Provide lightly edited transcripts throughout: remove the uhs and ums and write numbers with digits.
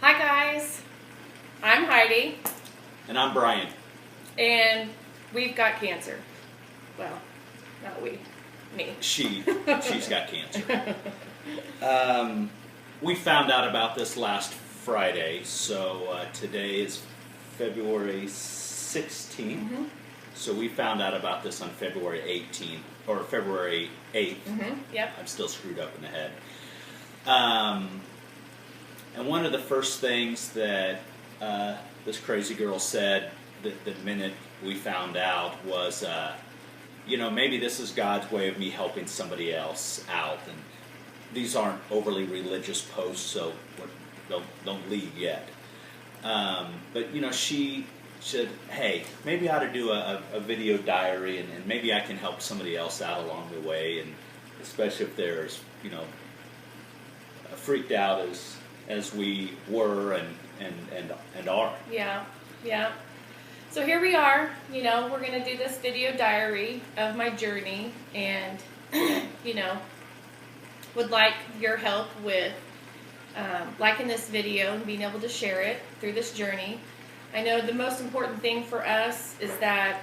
Hi guys, I'm Heidi, And I'm Brian. and we've got cancer. Well, not we, me. She's got cancer. We found out about this last Friday, so today is February 16th. Mm-hmm. So we found out about this on February 18th, or February 8th. Mm-hmm. Yep. I'm still screwed up in the head. And one of the first things that this crazy girl said the minute we found out was, maybe this is God's way of me helping somebody else out. And these aren't overly religious posts, so don't leave yet. But she said, hey, maybe I ought to do a video diary, and maybe I can help somebody else out along the way, and especially if there's, freaked out as we were and are. Yeah. So here we are. We're going to do this video diary of my journey, and would like your help with liking this video and being able to share it through this journey. I know the most important thing for us is that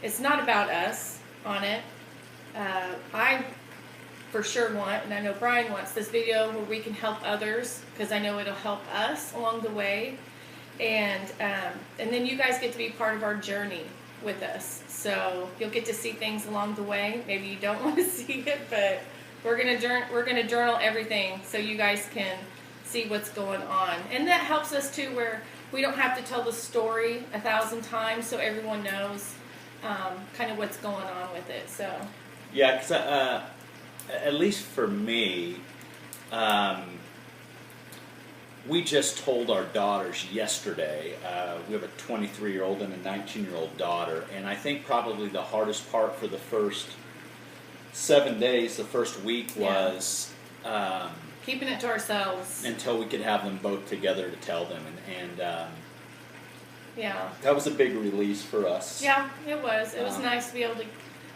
it's not about us on it. I for sure want, and I know Brian wants, this video where we can help others, because I know it'll help us along the way, and then you guys get to be part of our journey with us. So you'll get to see things along the way. Maybe you don't want to see it, but we're gonna journal everything so you guys can see what's going on, and that helps us too, where we don't have to tell the story 1,000 times, so everyone knows kind of what's going on with it. So yeah, because at least for me, we just told our daughters yesterday. We have a 23-year-old and a 19-year-old daughter, and I think probably the hardest part for the first 7 days, the first week, was keeping it to ourselves until we could have them both together to tell them, and yeah, that was a big release for us. Yeah, it was. It was nice to be able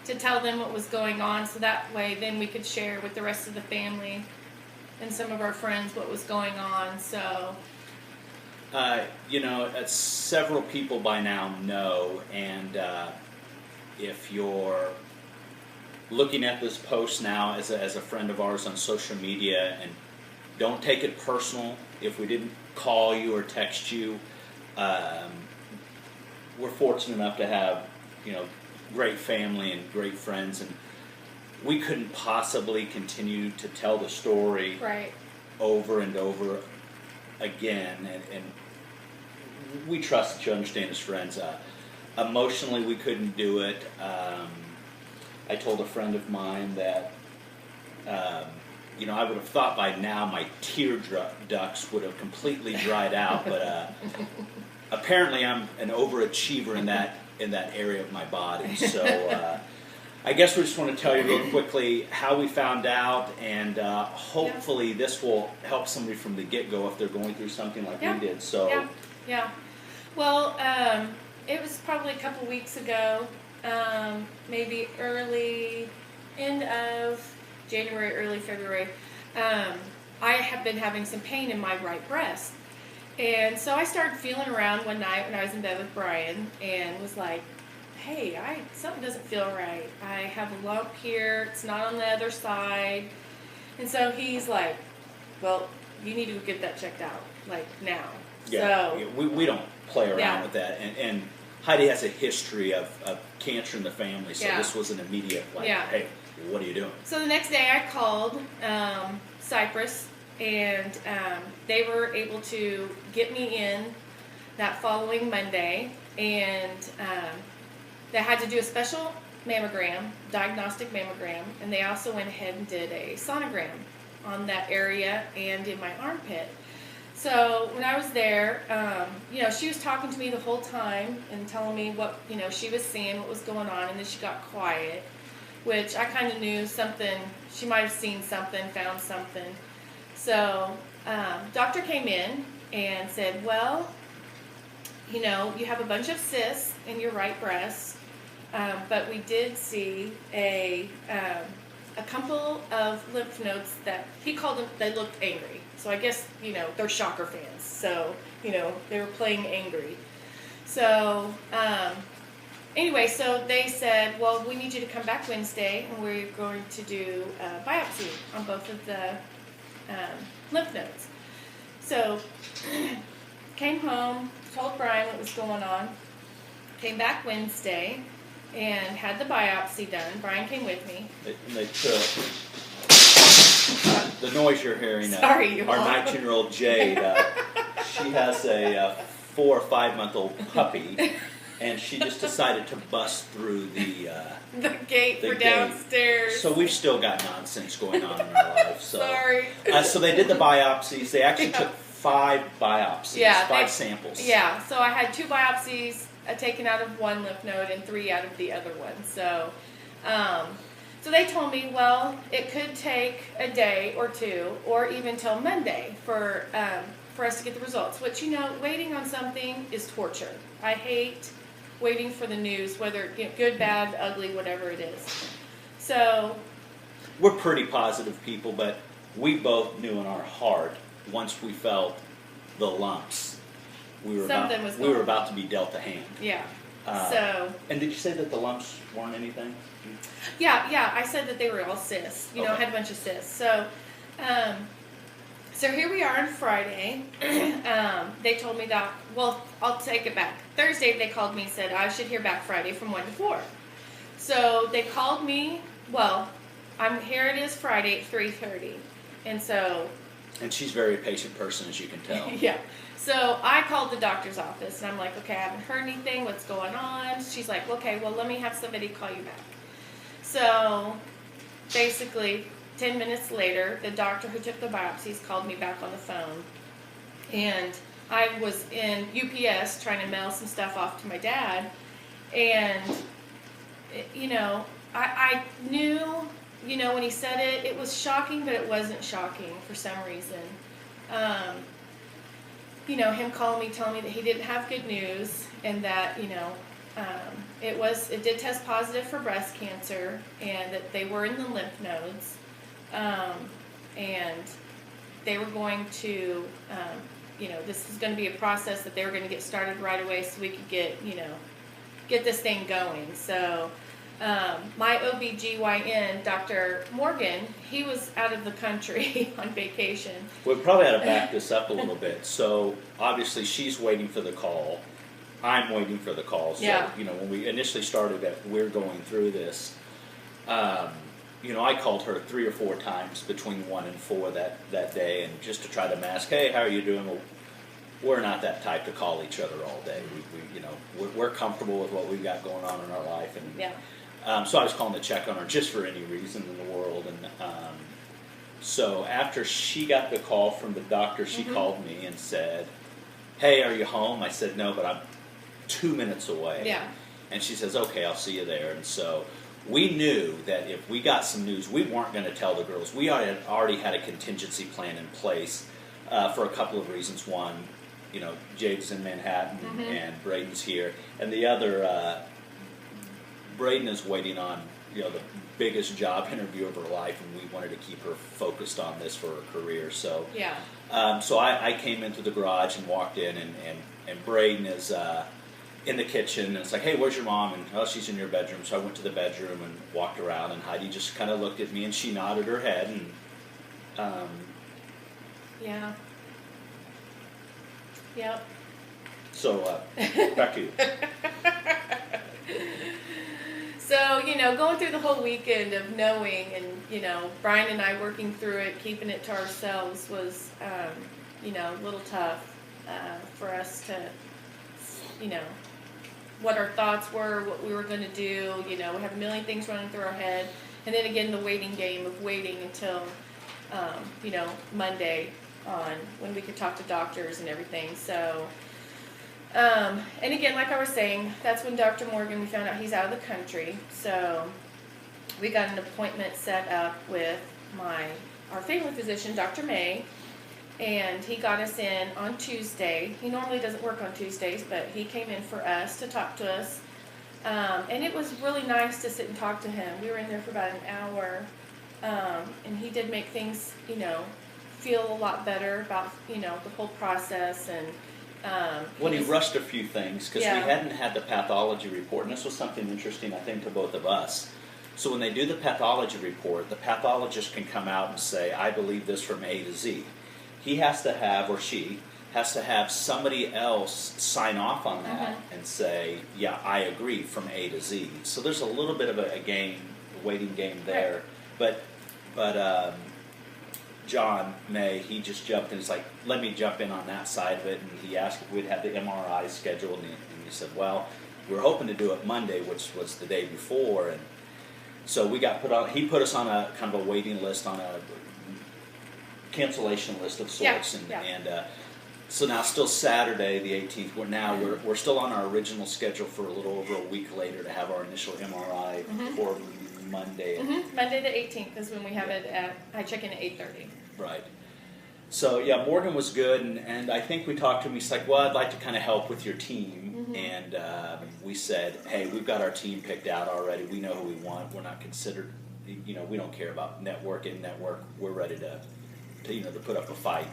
to tell them what was going on, so that way then we could share with the rest of the family and some of our friends what was going on. So several people by now know, and if you're looking at this post now as a friend of ours on social media, and don't take it personal if we didn't call you or text you. We're fortunate enough to have great family and great friends, and we couldn't possibly continue to tell the story right over and over again, and we trust that you understand as friends. Emotionally, we couldn't do it. I told a friend of mine that I would have thought by now my tear ducts would have completely dried out, but apparently I'm an overachiever in that area of my body. So I guess we just want to tell you real quickly how we found out, and hopefully this will help somebody from the get-go if they're going through something like we did. So yeah. Well, it was probably a couple weeks ago, maybe end of January, early February. I have been having some pain in my right breast. And so I started feeling around one night when I was in bed with Brian, and was like, hey, something doesn't feel right. I have a lump here. It's not on the other side. And so he's like, well, you need to get that checked out, like, now. Yeah, so, we don't play around with that. And Heidi has a history of cancer in the family, so this was an immediate, hey, what are you doing? So the next day I called Cyprus, and they were able to get me in that following Monday, and they had to do a special mammogram, diagnostic mammogram, and they also went ahead and did a sonogram on that area and in my armpit. So when I was there, she was talking to me the whole time and telling me what, she was seeing, what was going on, and then she got quiet, which I kind of knew something. She might have seen something, found something. So doctor came in and said, well, you have a bunch of cysts in your right breast, but we did see a couple of lymph nodes that he called them, they looked angry. So I guess, they're Shocker fans. So, they were playing angry. So, anyway, so they said, well, we need you to come back Wednesday, and we're going to do a biopsy on both of the lymph nodes. So, came home, told Brian what was going on, came back Wednesday, and had the biopsy done. Brian came with me. They took the noise you're hearing. Sorry, our 19-year-old Jade. She has a 4 or 5 month old puppy, and she just decided to bust through the gate for gate. downstairs. So we've still got nonsense going on in our life. So. Sorry. So they did the biopsies. They actually took 5 biopsies, 5 samples. Yeah. So I had 2 biopsies taken out of one lymph node and 3 out of the other one. So, so they told me, well, it could take a day or 2, or even till Monday for us to get the results. Which, waiting on something is torture. I hate waiting for the news, whether good, bad, ugly, whatever it is. So we're pretty positive people, but we both knew in our heart once we felt the lumps, we were about to be dealt a hand. Yeah. And did you say that the lumps weren't anything? Yeah. I said that they were all cysts. I had a bunch of cysts. So, so here we are on Friday. They told me that. Well, I'll take it back. Thursday they called me and said I should hear back Friday from 1 to 4. So they called me. Well, here. It is Friday at 3:30, and so. And she's a very patient person, as you can tell. Yeah. So I called the doctor's office, and I'm like, okay, I haven't heard anything. What's going on? She's like, okay, well, let me have somebody call you back. So basically, 10 minutes later, the doctor who took the biopsies called me back on the phone. And I was in UPS trying to mail some stuff off to my dad. And, I knew, when he said it, it was shocking, but it wasn't shocking for some reason. Him calling me, telling me that he didn't have good news, and that, it did test positive for breast cancer, and that they were in the lymph nodes, and they were going to, this was going to be a process that they were going to get started right away so we could get this thing going. So, my OBGYN, Dr. Morgan, he was out of the country on vacation. We probably had to back this up a little bit. So obviously she's waiting for the call. I'm waiting for the call. So, when we initially started we're going through this, I called her 3 or 4 times between 1 and 4 that day, and just to try to mask, hey, how are you doing? Well, we're not that type to call each other all day. We're comfortable with what we've got going on in our life, and so I was calling to check on her just for any reason in the world. And so after she got the call from the doctor, she called me and said, hey, are you home? I said, no, but I'm 2 minutes away. Yeah. And she says, okay, I'll see you there. And so we knew that if we got some news, we weren't going to tell the girls. We already had a contingency plan in place for a couple of reasons. One, Jade's in Manhattan and Braden's here. And the other, Braden is waiting on, the biggest job interview of her life, and we wanted to keep her focused on this for her career. So, so I came into the garage and walked in, and Braden is in the kitchen, and it's like, hey, where's your mom? And, oh, she's in your bedroom. So I went to the bedroom and walked around, and Heidi just kind of looked at me, and she nodded her head, and yeah. Yep. So, back to you. So, going through the whole weekend of knowing, and, Brian and I working through it, keeping it to ourselves was, a little tough for us to, what our thoughts were, what we were going to do. We have a million things running through our head. And then again, the waiting game of waiting until, Monday on when we could talk to doctors and everything. So, and again, like I was saying, that's when Dr. Morgan, we found out he's out of the country. So we got an appointment set up with our family physician, Dr. May, and he got us in on Tuesday. He normally doesn't work on Tuesdays, but he came in for us to talk to us. And it was really nice to sit and talk to him. We were in there for about an hour, and he did make things, feel a lot better about, the whole process. And When he rushed a few things, because Yeah. we hadn't had the pathology report, and this was something interesting, I think, to both of us. So when they do the pathology report, the pathologist can come out and say, I believe this from A to Z. He has to have, or she, has to have somebody else sign off on that and say, yeah, I agree from A to Z. So there's a little bit of a waiting game there. Right. But John May, he just jumped in. He's like, let me jump in on that side of it. And he asked if we'd have the MRI scheduled. And he said, well, we're hoping to do it Monday, which was the day before. And so we got put on, he put us on a kind of a waiting list, on a cancellation list of sorts. And so now still Saturday, the 18th, we're still on our original schedule for a little over a week later to have our initial MRI for Monday. Monday the 18th is when we have it I check in at 8:30. Right. So yeah, Morgan was good, and I think we talked to him. He's like, well, I'd like to kind of help with your team. And we said, hey, we've got our team picked out already. We know who we want. We're not considered, we don't care about network. We're ready to put up a fight.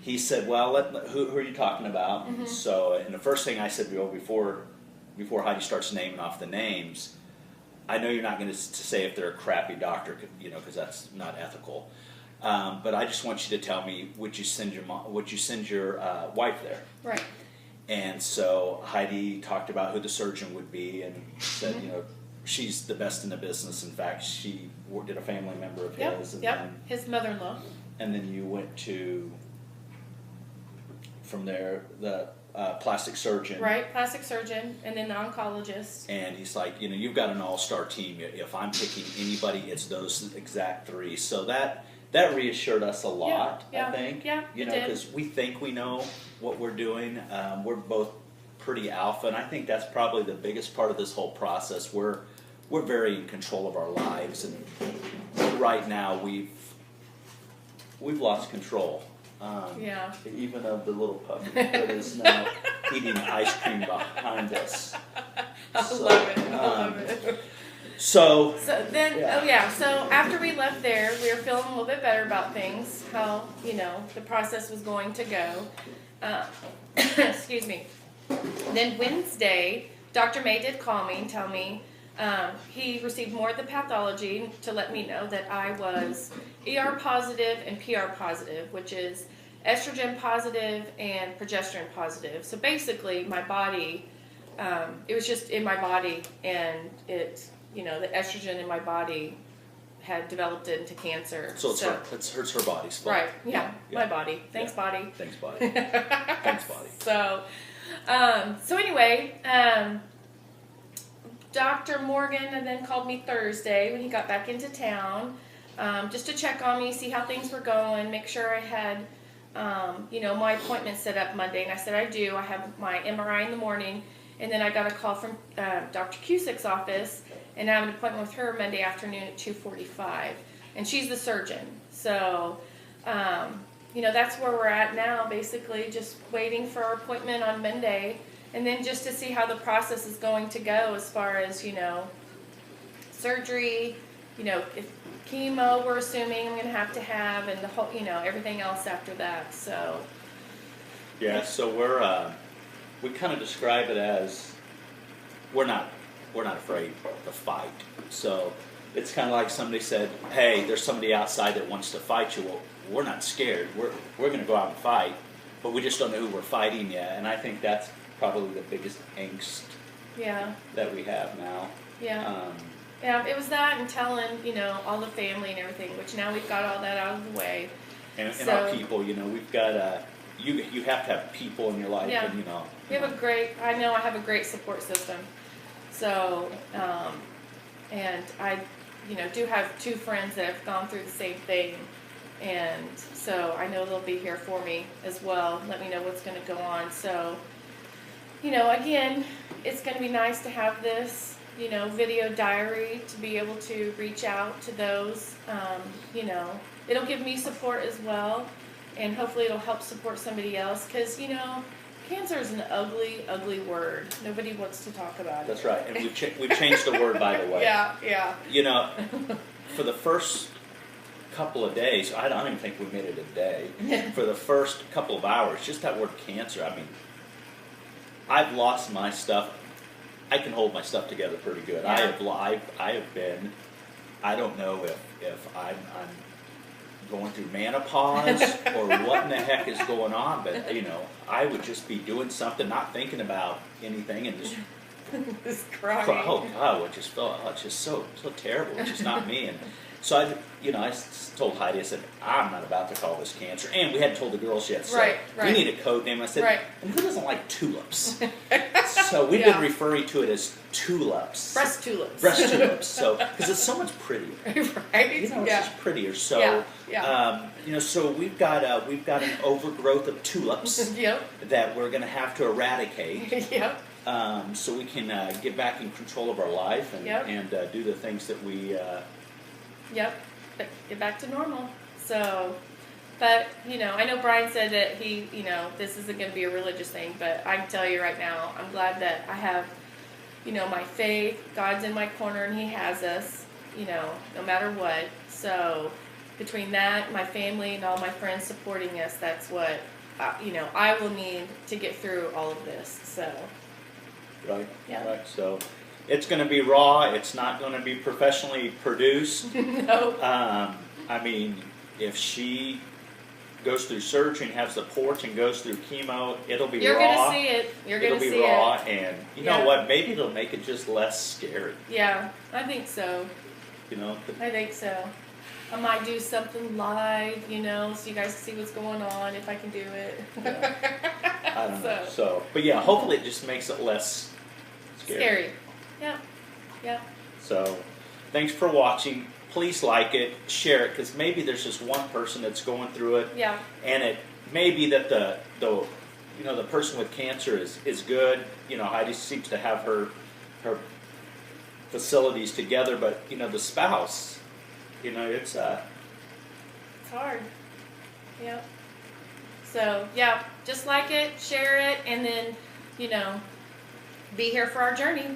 He said, well, who are you talking about? So, and the first thing I said, before Heidi starts naming off the names, I know you're not going to say if they're a crappy doctor, because that's not ethical. But I just want you to tell me, would you send your wife there? Right. And so Heidi talked about who the surgeon would be, and said, she's the best in the business. In fact, she did a family member of his. And then, his mother-in-law. And then you went to, from there, the plastic surgeon. Right, plastic surgeon, and then the oncologist. And he's like, you've got an all-star team. If I'm picking anybody, it's those exact three. So that reassured us a lot, I think. Yeah, because we think we know what we're doing. We're both pretty alpha, and I think that's probably the biggest part of this whole process. We're very in control of our lives, and right now we've lost control. Even of the little puppy that is now eating ice cream behind us. I love it. So then, so after we left there, we were feeling a little bit better about things, how, the process was going to go. Excuse me. Then Wednesday, Dr. May did call me and tell me he received more of the pathology to let me know that I was ER positive and PR positive, which is estrogen positive and progesterone positive. So basically, my body, it was just in my body, and the estrogen in my body had developed into cancer. So it hurts her body's fault. Right, yeah, my body. Thanks, body. Thanks, body. Thanks, body. So anyway, Dr. Morgan then called me Thursday when he got back into town, just to check on me, see how things were going, make sure I had, my appointment set up Monday. And I said, I do. I have my MRI in the morning. And then I got a call from Dr. Cusick's office, and I have an appointment with her Monday afternoon at 2:45. And she's the surgeon. So, that's where we're at now, basically, just waiting for our appointment on Monday. And then just to see how the process is going to go as far as, surgery, if chemo we're assuming I'm going to have, and the whole, everything else after that. So. Yeah, so we kind of describe it as we're not afraid to fight. So it's kind of like somebody said, hey, there's somebody outside that wants to fight you. Well, we're not scared. We're going to go out and fight, but we just don't know who we're fighting yet. And I think that's probably the biggest angst that we have now. It was that, and telling, all the family and everything, which now we've got all that out of the way. And our people, we've got, you have to have people in your life. Yeah. And, we have I have a great support system. So, and I, do have two friends that have gone through the same thing. And so I know they'll be here for me as well. Let me know what's going to go on. So, again, it's going to be nice to have this, video diary to be able to reach out to those. It'll give me support as well. And hopefully it'll help support somebody else. Because, cancer is an ugly, ugly word. Nobody wants to talk about it. That's right. And we've changed the word, by the way. Yeah. For the first couple of days, I don't even think we made it a day. For the first couple of hours, just that word cancer. I mean, I've lost my stuff. I can hold my stuff together pretty good. Yeah. I have been. I don't know if I'm going through menopause or what in the heck is going on, but you know, I would just be doing something, not thinking about anything, and just Just crying. oh God, what just felt, oh, it's just so terrible. It's just not me. And so I told Heidi, I said, I'm not about to call this cancer. And we hadn't told the girls yet, so Right. we need a code name. I said, Right. and who doesn't like tulips? So we've Yeah. been referring to it as tulips. Breast tulips. Breast tulips. So, because it's so much prettier. Right? You know, it's just prettier. So, Yeah. you know, so we've got an overgrowth of tulips Yep. that we're going to have to eradicate. Yep. So we can get back in control of our life and, Yep. and do the things that we. Yep. But get back to normal. So, but, you know, I know Brian said that he, you know, this isn't going to be a religious thing, but I can tell you right now, I'm glad that I have, you know, my faith. God's in my corner and He has us, you know, no matter what. So, between that, my family, and all my friends supporting us, that's what, you know, I will need to get through all of this. So, Right. Yeah. Right. So it's going to be raw. It's not going to be professionally produced. no. I mean, if she goes through surgery and has support and goes through chemo, it'll be You're raw. going to see it. You're going to see It'll be raw, it. and you Yeah. know what? Maybe it'll make it just less scary. Yeah, I think so. You know. I think so. I might do something live, you know, so you guys can see what's going on if I can do it. I don't know. So, but yeah, hopefully it just makes it less Scary. Yeah. Yeah. So, thanks for watching. Please like it, share it, because maybe there's just one person that's going through it, Yeah. and it may be that the you know, the person with cancer is good. You know, Heidi seems to have her facilities together, but you know, the spouse, you know, it's It's hard. Yeah. So, yeah, just like it, share it, and then, you know, be here for our journey.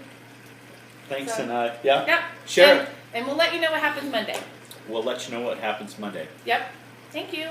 thanks, So- and yeah, Yep. share and, it. And we'll let you know what happens Monday. We'll let you know what happens Monday. Yep. Thank you.